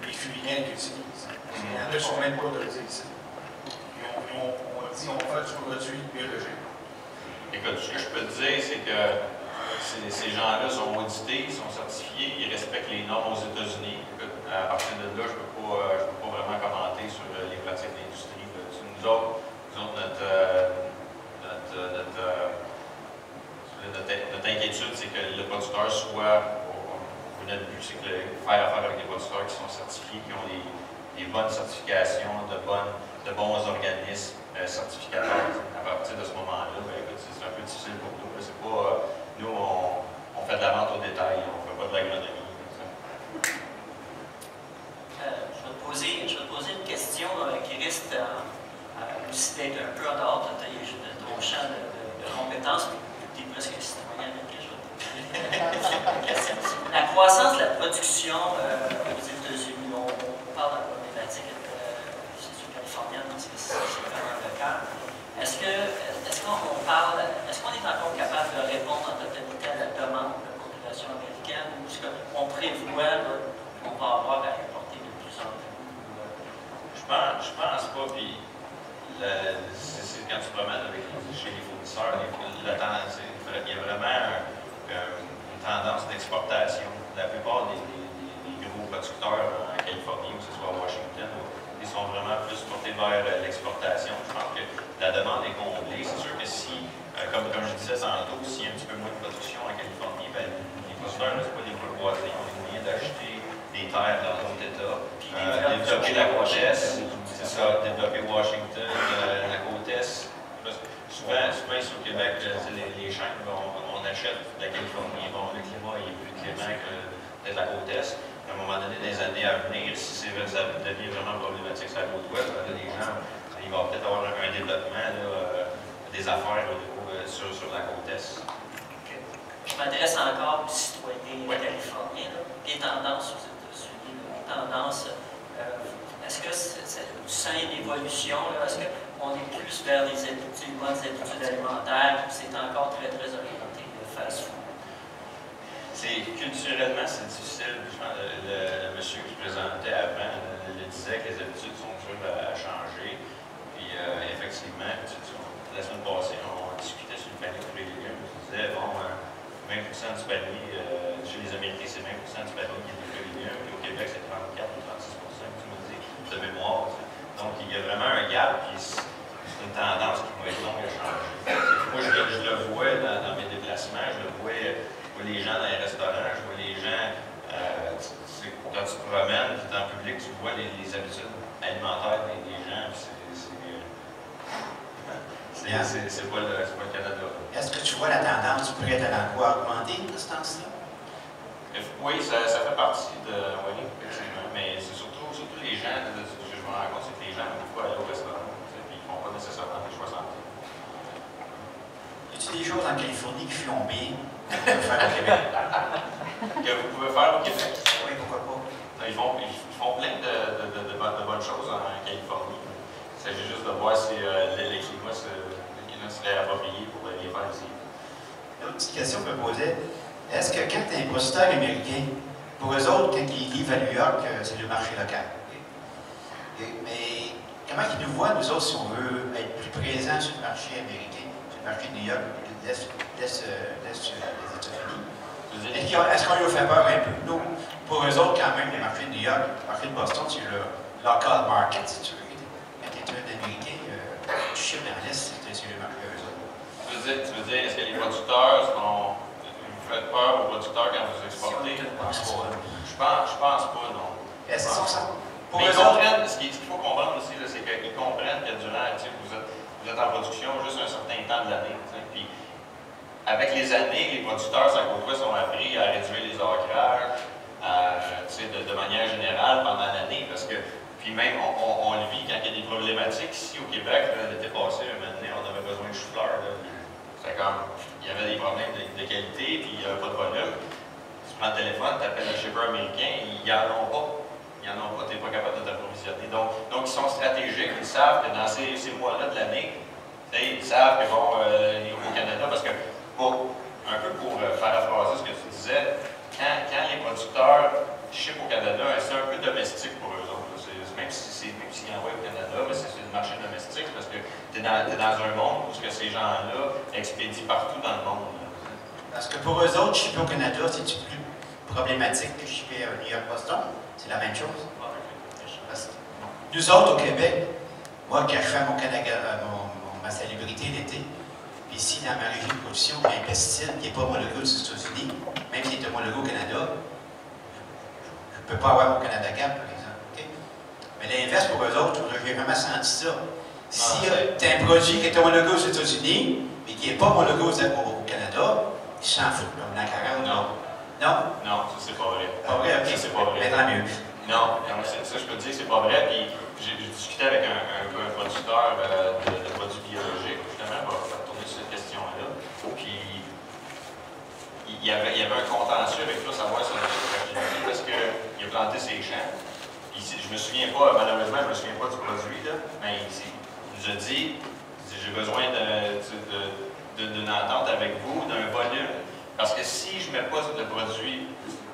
[SPEAKER 10] les fumigants qu'ils utilisent. Il y en a qui ne sont même pas autorisés ici. On dit qu'on fait du produit biologique.
[SPEAKER 2] Écoute, ce que je peux te dire, c'est que ces gens-là sont audités, ils sont certifiés, ils respectent les normes aux États-Unis. À partir de là, je ne peux pas vraiment commenter sur les pratiques de l'industrie. Nous autres, notre inquiétude, c'est que le producteur soit, notre but, c'est que faire affaire avec des producteurs qui sont certifiés, qui ont des bonnes certifications, de bons organismes certificateurs. À partir de ce moment-là, c'est un peu difficile pour nous. C'est pas, nous, on fait de la vente au détail, on ne fait pas de l'agronomie.
[SPEAKER 1] Je vais te poser une question qui risque aussi d'être un peu en dehors de ton champ de compétences, tu es presque citoyen avec je vais te poser une question. La croissance de la production aux États-Unis, on parle de la problématique californienne, parce que c'est vraiment le cas. Est-ce qu'on est encore capable de répondre en totalité à la demande de la population américaine, ou est-ce qu'on prévoit qu'on va avoir à importer de plus en plus?
[SPEAKER 2] Je pense pas, puis c'est quand tu te promènes chez les fournisseurs, il y a vraiment une tendance d'exportation. La plupart des gros producteurs en Californie, ou que ce soit à Washington, ils sont vraiment plus portés vers l'exportation. Je pense que la demande est comblée. C'est sûr que si, comme je disais tantôt, s'il y a un petit peu moins de production en Californie, les producteurs, ce n'est pas des bourgeoisis, ils ont les moyens d'acheter des terres dans d'autres États, développer la côte Est, c'est ça, développer Washington, la côte Est. Souvent ici au Québec, les chaînes, on achète de la Californie. Bon, le climat est plus clément que peut-être la côte Est. À un moment donné, des années à venir, si ça devient vraiment problématique sur la côte Ouest, les gens, il va peut-être avoir un développement des affaires sur la côte Est.
[SPEAKER 1] Okay. Je m'adresse encore aux citoyens californiens. Les tendances aux États-Unis, les tendances, est-ce que tu sens une évolution? Est-ce qu'on est plus vers les bonnes habitudes alimentaires ou c'est encore très, très orienté le fast-food?
[SPEAKER 2] Culturellement, c'est difficile. Le monsieur qui se présentait avant le disait que les habitudes sont dures à changer. panier. Chez les Américains, c'est 20% du panier qui est légumes, puis au Québec, c'est 34 ou 36%, tu me dis, de mémoire. Donc, il y a vraiment un gap, puis c'est une tendance qui va être longue à changer. Moi, je le vois dans mes déplacements, je vois les gens dans les restaurants, je vois les gens, quand tu te promènes, tu es en public, tu vois les habitudes alimentaires des gens, c'est pas le Canada.
[SPEAKER 7] Est-ce que tu vois la tendance du prêt à l'emploi augmenter de ce temps-ci?
[SPEAKER 2] Oui, ça fait partie de. Oui, effectivement. Mais c'est surtout les gens, je me rends compte, c'est que les gens ne peuvent pas aller au restaurant, puis ils ne font pas nécessairement des choix santé.
[SPEAKER 7] Y a-t-il des choses en Californie qui font bien que vous pouvez faire au Québec?
[SPEAKER 2] Que vous pouvez faire au Québec?
[SPEAKER 7] Oui, pourquoi pas?
[SPEAKER 2] Ils font plein de bonnes choses en Californie. Il s'agit juste de voir si les climats seraient appropriés pour les faire ici.
[SPEAKER 7] Une autre petite question que je me posais. Est-ce que quand tu es un producteur américain, pour eux autres, quand ils vivent à New York, c'est le marché local? Mais comment ils nous voient, nous autres, si on veut être plus présents sur le marché américain, sur le marché de New York, l'Est des États-Unis? Est-ce qu'on leur fait peur un peu? Nous, pour eux autres, quand même, le marché de New York, le marché de Boston, c'est le local market, si tu veux. Quand tu es un Américain, tu chiffres dans l'Est, c'est le marché eux autres.
[SPEAKER 2] Tu veux dire, est-ce que les producteurs sont. Vous faites peur aux producteurs quand vous exportez? Je pense pas, non.
[SPEAKER 7] Est-ce que ça?
[SPEAKER 2] Mais ils comprennent, ce qu'il faut comprendre aussi, c'est qu'ils comprennent que durant, vous êtes en production juste un certain temps de l'année. Puis, avec les années, les producteurs sur la côte ouest ont appris à réduire les ancrages de manière générale pendant l'année, parce que, puis même, on le vit quand il y a des problématiques. Ici, au Québec, l'été passé, maintenant, on avait besoin de chou-fleurs. C'était comme, il y avait des problèmes de qualité, puis il n'y avait pas de volume. Tu prends le téléphone, tu appelles un shipper américain, ils n'en ont pas. Ils n'en ont pas, tu n'es pas capable de t'approvisionner. Donc, ils sont stratégiques, ils savent que dans ces mois-là de l'année, ils savent que bon, au Canada, parce que un peu pour paraphraser ce que tu disais, quand les producteurs shippent au Canada, c'est un peu domestique pour eux autres. Même s'ils envoient au Canada, mais c'est le marché domestique parce que tu es dans un monde où ces gens-là expédient partout dans le monde.
[SPEAKER 7] Parce que pour eux autres, shipper au Canada, c'est plus problématique que shipper à New York, Boston. C'est la même chose. Parce que nous autres, au Québec, moi, quand je fais ma salubrité d'été, puis ici, dans ma région de production, il y a un pesticide qui n'est pas homologué aux États-Unis, même s'il est homologué au Canada, je ne peux pas avoir mon Canada Cap, par exemple. Okay? Mais l'inverse pour eux autres, j'ai vraiment senti ça. Si tu as un produit qui est homologué aux États-Unis, mais qui n'est pas homologué au Canada, ils s'en foutent, comme la carotte.
[SPEAKER 2] Non.
[SPEAKER 7] Non?
[SPEAKER 2] Non, ça c'est pas vrai.
[SPEAKER 7] Pas vrai, ok.
[SPEAKER 2] Ça c'est pas vrai.
[SPEAKER 7] Mais tant mieux.
[SPEAKER 2] Non, ça je peux te dire que c'est pas vrai. Puis j'ai discuté avec un producteur de produits biologiques, justement, pour tourner sur cette question-là. Puis il y avait un contentieux avec toi, savoir sur la chirurgie, parce qu'il a planté ses champs. Puis je me souviens pas, malheureusement, je me souviens pas du produit, là, mais il nous a dit j'ai besoin d'une entente avec vous, d'un volume. Parce que si je ne mets pas le produit,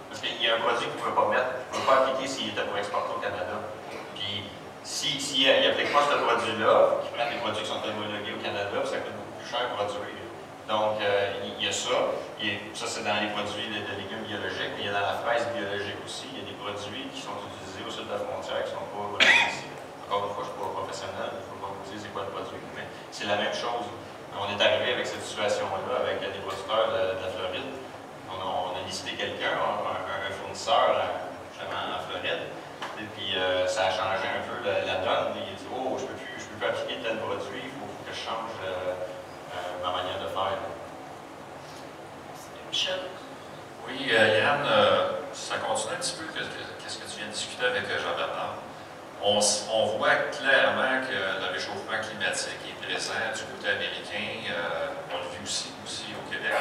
[SPEAKER 2] parce qu'il y a un produit qu'il ne pouvait pas mettre, il ne peut pas appliquer s'il était pour exporter au Canada. Puis, s'il n'applique pas ce produit-là, il prend des produits qui sont homologués au Canada, puis ça coûte beaucoup plus cher à produire. Donc, il y a ça. Ça, c'est dans les produits de légumes biologiques, mais il y a dans la fraise biologique aussi. Il y a des produits qui sont utilisés au sud de la frontière qui ne sont pas homologués ici. Encore une fois, je ne suis pas professionnel, il ne faut pas vous dire c'est quoi le produit, mais c'est la même chose. On est arrivé avec cette situation-là, avec des producteurs de la Floride. On a licité quelqu'un, un fournisseur, justement, en Floride. Et puis, ça a changé un peu la donne. Il a dit, oh, je ne peux plus appliquer tel produit, il faut que je change ma manière de faire.
[SPEAKER 1] Michel?
[SPEAKER 4] Oui, Yann, ça continue un petit peu qu'est-ce que tu viens de discuter avec Jean-Bernard. On voit clairement que le réchauffement climatique est présent du côté américain. On le vit aussi au Québec.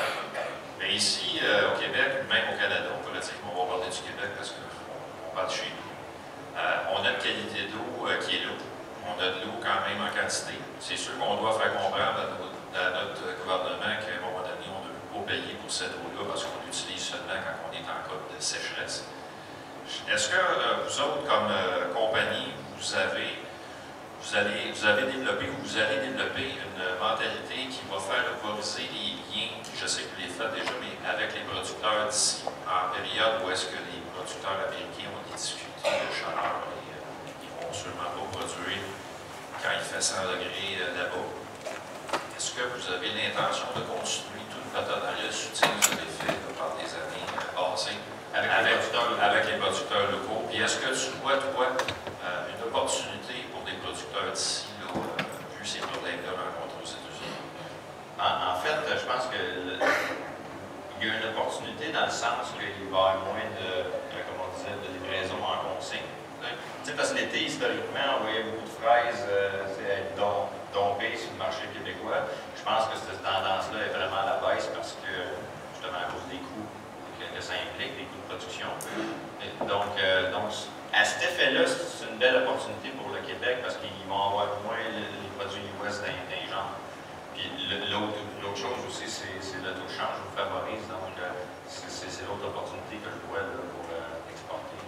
[SPEAKER 4] Mais ici, au Québec, même au Canada, on pourrait dire qu'on va parler du Québec parce qu'on parle de chez nous. On a une qualité d'eau qui est là. On a de l'eau quand même en quantité. C'est sûr qu'on doit faire comprendre à notre gouvernement qu'à un moment donné, on ne peut pas payer pour cette eau-là parce qu'on l'utilise seulement quand on est en cas de sécheresse. Est-ce que vous autres, comme compagnie, vous avez vous avez développé ou vous allez développer une mentalité qui va faire favoriser les liens, je sais que vous les faites déjà, mais avec les producteurs d'ici, en période où est-ce que les producteurs américains ont des difficultés de chaleur et ils ne vont sûrement pas produire quand il fait 100 degrés là-bas. Est-ce que vous avez l'intention de continuer tout le partenariat soutien que vous avez fait par des années passées avec les producteurs locaux? Puis est-ce que tu vois, toi, une opportunité pour des producteurs d'ici, vu ces problèmes-là rencontrés aux États-Unis?
[SPEAKER 2] En fait, je pense qu'il y a une opportunité dans le sens qu'il va y avoir moins comme on disait, de livraison en consigne. Tu sais, parce que l'été, historiquement, on voyait beaucoup de fraises être dompées sur le marché québécois. Je pense que cette tendance-là est vraiment à la baisse parce que, justement, à cause des coûts que ça implique, les coûts de production. Et donc, à cet effet-là, c'est une belle opportunité pour le Québec parce qu'ils vont avoir moins les produits US d'un genre. Puis l'autre chose aussi, c'est le taux de change vous favorise. Donc, c'est l'autre opportunité que je vois là, pour exporter.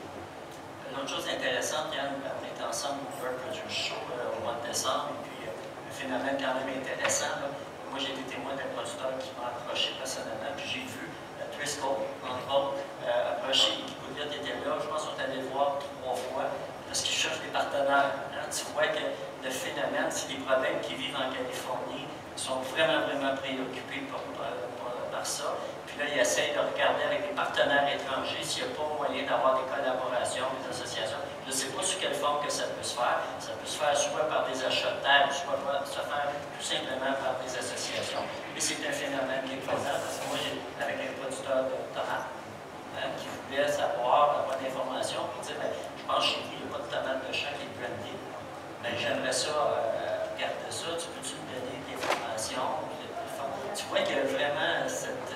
[SPEAKER 1] Une autre chose intéressante, Yann, on était ensemble au World Produce Show au mois de décembre, et puis un phénomène quand même intéressant. Là. Moi, j'ai été témoin d'un producteur qui m'a approché personnellement, puis j'ai vu Driscoll, entre autres, approcher Hippolyte était là. Je pense qu'on est allé le voir 3 fois parce qu'il cherche des partenaires. Hein. Tu vois que le phénomène, c'est des problèmes qui vivent en Californie. Ils sont vraiment, vraiment préoccupés par ça. Puis là, ils essayent de regarder avec des partenaires étrangers s'il n'y a pas moyen d'avoir des collaborations, des associations. Je ne sais pas sous quelle forme que ça peut se faire. Ça peut se faire soit par des achats de terre, soit se faire tout simplement par des associations. Mais c'est un phénomène qui est présent parce que moi, avec un producteur de tomates qui voulait savoir, avoir des informations, puis dire, je pense chez vous, il n'y a pas de tomates de champ qui est brandée. Mais j'aimerais ça, regarder ça, tu peux-tu me donner des informations? Tu vois qu'il y a vraiment cette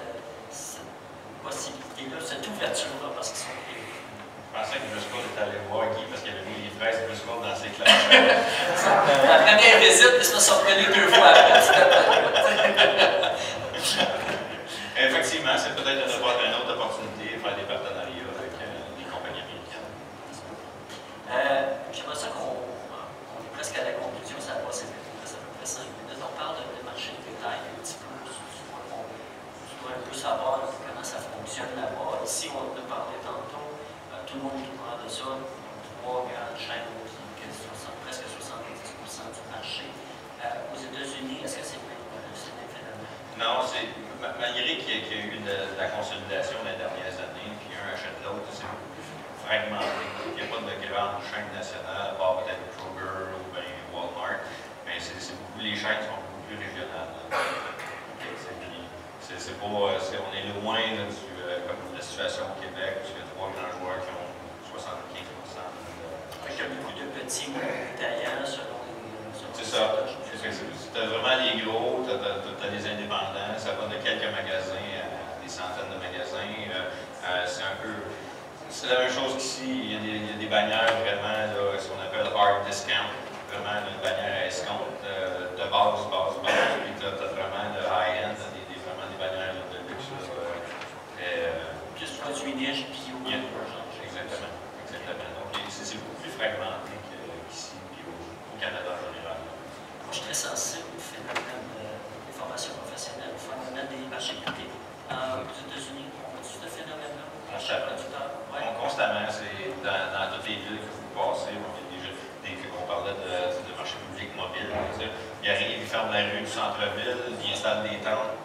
[SPEAKER 1] possibilité-là, cette ouverture-là, parce qu'ils sont prévus.
[SPEAKER 2] Je pensais que Driscoll était allé voir Guy parce qu'il avait mis les fraises Driscoll dans ses classes.
[SPEAKER 1] La première visite, ils se sont revenus 2 fois après.
[SPEAKER 2] Effectivement, c'est peut-être une autre opportunité de faire des partenariats avec des compagnies américaines.
[SPEAKER 1] J'aimerais ça qu'on est presque à la conclusion, ça va passer vite, ça fait près 5 minutes. On parle de marché de détail un petit peu. Tu dois un peu savoir comment ça fonctionne là-bas. Ici, on a parlé tantôt, tout le monde est au courant de ça. 3 grandes chaînes, presque 70% du marché. Aux États-Unis, est-ce que c'est le même phénomène?
[SPEAKER 2] Non, malgré qu'il y a eu de la consolidation dans les dernières années, puis un achète l'autre, c'est beaucoup plus fragmenté. Il n'y a pas de grande chaîne nationale, à part peut-être Kroger ou bien Walmart, mais les chaînes sont beaucoup plus régionales. On est loin là, comme la situation au Québec, où il y a 3 grands joueurs qui ont 75%.
[SPEAKER 1] Il y a beaucoup de petits détaillants selon les...
[SPEAKER 2] C'est ça. Si tu as vraiment les gros, tu as des indépendants, ça va de quelques magasins à des centaines de magasins. C'est la même chose qu'ici. Il y a des bannières vraiment, là, ce qu'on appelle hard discount, vraiment une bannière à escompte, de base, puis tu as vraiment le high-end, vraiment des bannières là, de luxe.
[SPEAKER 1] Plus produits niche, bio.
[SPEAKER 2] Exactement. Donc c'est beaucoup plus fragmenté qu'ici, puis au Canada en général.
[SPEAKER 1] Moi, je suis très sensible au phénomène des formations professionnelles, au phénomène des marchés publics. Aux États-Unis, on a ce phénomène-là.
[SPEAKER 2] Constamment, c'est dans toutes les villes que vous passez, on parlait de marché public mobile. Il arrive, il ferme la rue du centre-ville, il installe des tentes.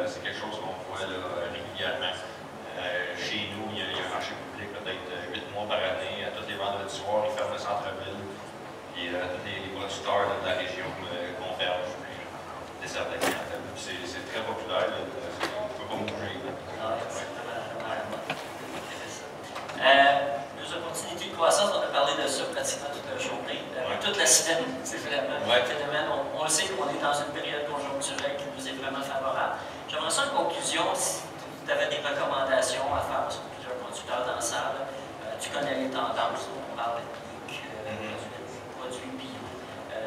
[SPEAKER 2] C'est quelque chose qu'on voit là, régulièrement. Chez nous, il y a un marché public peut-être 8 mois par année. À tous les vendredis soirs, ils ferment le centre-ville. Puis tous les producteurs de la région convergent, puis desservent la clientèle. C'est très populaire. On ne peut pas bouger.
[SPEAKER 1] Deux opportunités de croissance, on a parlé de ça pratiquement toute la journée, toute la semaine. C'est vraiment un phénomène. On le sait qu'on est dans une période conjoncturelle qui nous est vraiment favorable. J'aimerais ça en conclusion, si tu avais des recommandations à faire, parce que plusieurs producteurs dans la salle, tu connais les tendances, on parle d'éthique, produits bio.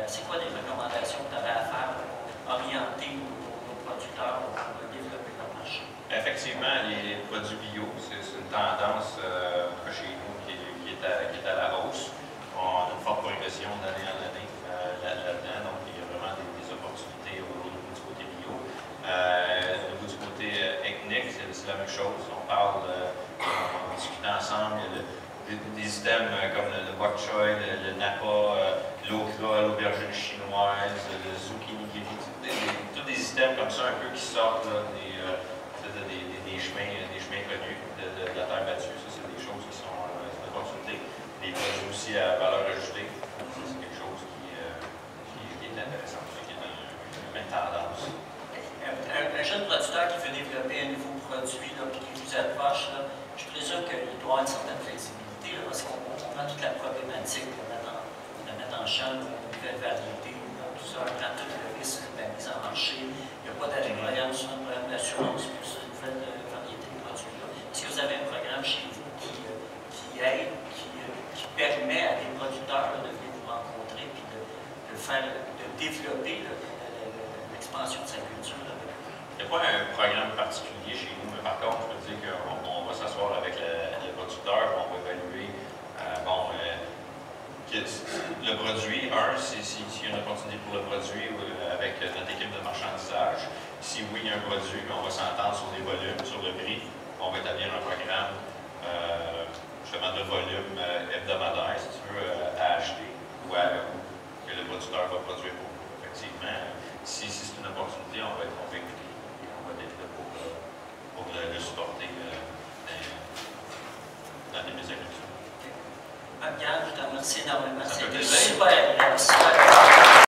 [SPEAKER 1] C'est quoi les recommandations que tu avais à faire pour orienter nos producteurs pour développer leur marché?
[SPEAKER 2] Effectivement, les produits bio, c'est une tendance chez nous qui est à la hausse. On a une forte progression d'année en année. chose. On parle, on discute ensemble. Il y a des items comme le bok choy, le napa, l'okra, l'aubergine chinoise, le zucchini giri, tous des items comme ça un peu qui sortent là, des chemins connus de la terre battue. Ça, c'est des choses qui sont une opportunité. Des produits aussi à valeur ajoutée. C'est quelque chose qui est intéressant, qui est une même tendance.
[SPEAKER 1] Un jeune producteur qui veut développer un nouveau produit là, qui vous approche, là, je présume qu'il doit avoir une certaine flexibilité là, parce qu'on prend toute la problématique de mettre en champ une nouvelle variété, là, tout ça, on prend tout le risque de la mise en marché. Il n'y a pas d'allégrance, un problème d'assurance pour cette nouvelle variété de produits-là. Est-ce que vous avez un programme chez vous qui aide, qui permet à des producteurs là, de venir vous rencontrer et de développer l'expansion de sa culture?
[SPEAKER 2] Il n'y a pas un programme particulier chez nous, mais par contre, je peux dire qu'on va s'asseoir avec le producteur, on va évaluer le produit. S'il y a une opportunité pour le produit avec notre équipe de marchandisage. Si oui, il y a un produit, on va s'entendre sur les volumes, sur le prix. On va établir un programme justement de volume hebdomadaire, si tu veux, à acheter ou que le producteur va produire pour vous. Effectivement, si c'est une opportunité, on va être là pour le supporter dans les métiers agricoles.
[SPEAKER 1] Yann, je te remercie énormément.
[SPEAKER 2] Ça fait
[SPEAKER 1] C'était
[SPEAKER 2] plaisir.
[SPEAKER 1] super agréable.